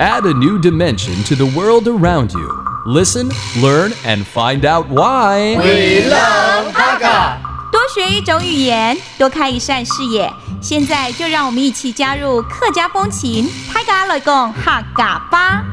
Add a new dimension to the world around you. Listen, learn, and find out why. We love Hakka. 多学一种语言，多开一扇视野。现在就让我们一起加入客家风情，大家来讲客家吧。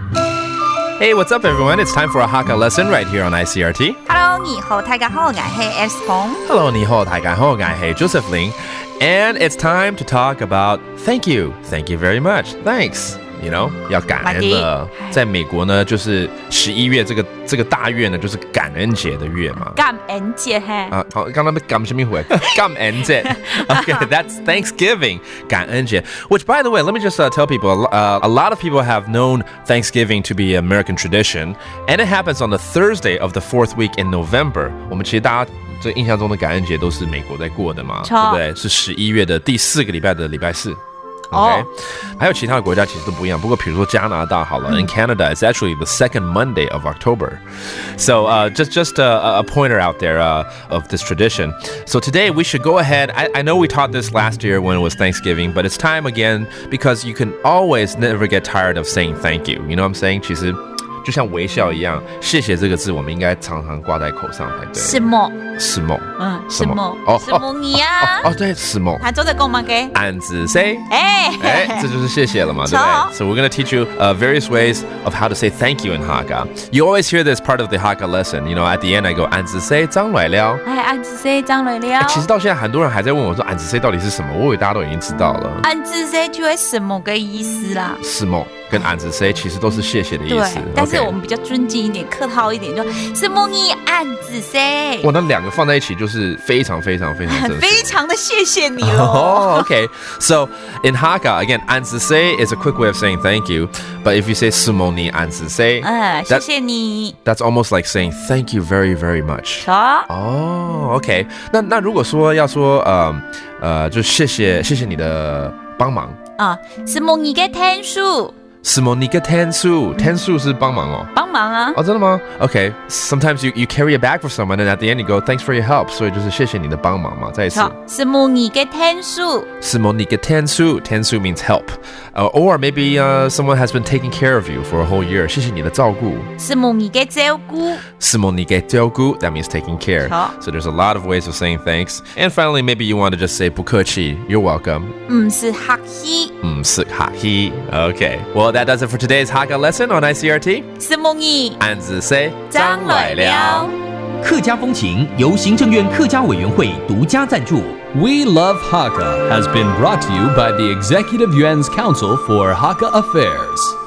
Hey, what's up, everyone? It's time for a Hakka lesson right here on ICRT. Hello， 你好，大家好，我係 S 公。Hello, 你好，大家好，我係 Joseph Ling. And it's time to talk about thank you. Thank you very much. Thanks. You know, 要感恩了。在美国呢，就是11月这个大月呢，就是感恩节的月嘛。感恩节嘿。啊，好，刚刚感什么回？感恩节。Okay, that's Thanksgiving. 感恩节。Which, by the way, let me just tell people, a lot of people have known Thanksgiving to be an American tradition, and it happens on the Thursday of the fourth week in November. 我们其实大家这印象中的感恩节都是美国在过的嘛，对不对？是11月的第4个礼拜的礼拜4。Okay. 还有其他的国家其实都不一样，不过比如说加拿大好了，in Canada it's actually the second Monday of October. So just a pointer out there of this tradition. So today we should go ahead. I know we taught this last year when it was Thanksgiving, but it's time again because you can always never get tired of saying thank you. You know what I'm saying? 其实就像微笑一样，谢谢这个字我们应该常常挂在口上才对。什么？什么？什么？什么你啊？对，什么？他做的公吗？给？安子 say， 这就是谢谢了嘛，对不对 ？So we're gonna teach you various ways of how to say thank you in Hakka. You always hear this part of the Hakka lesson. You know, at the end I go 安子 say 张来了。安子 say 张来了。其实到现在很多人还在问我说安子 say 到底是什么？我以为大家都已经知道了。安子 say 就是什么个意思啦？什么跟安子 say 其实都是谢谢的意思。对，但是我们比较尊敬一点、客套一点，就什么你安子 say。哇，那两个放在一起就是非常非常非常正式，非常的谢谢你咯。Oh, okay. So in Hakka, again, 安子 say is a quick way of saying thank you. But if you say 什么你安子 say, 谢谢你 that's almost like saying thank you very, very much. Oh, okay. 那如果说要说就谢谢你的帮忙啊，什么你嘅天数？什么你嘅天数？天数是帮忙哦。帮忙啊。哦，真的吗 ？Okay. Sometimes you carry a bag for someone, and at the end you go, "Thanks for your help." 所以就是谢谢你的帮忙嘛。再一次。什么你嘅天数？什么你嘅天数？天数 means help. Or maybe someone has been taking care of you for a whole year. 谢谢你的照顾。什么你嘅照顾？什么你嘅照顾 That means taking care. So there's a lot of ways of saying thanks. And finally, maybe you want to just say 不客气 You're welcome. 唔是客氣。唔是客氣 Okay. Well, that does it for today's Hakka lesson on ICRT. 什么你？安子 say 张來了。客家風情由行政院客家委員會獨家贊助。We Love Hakka has been brought to you by the Executive Yuan's Council for Hakka Affairs.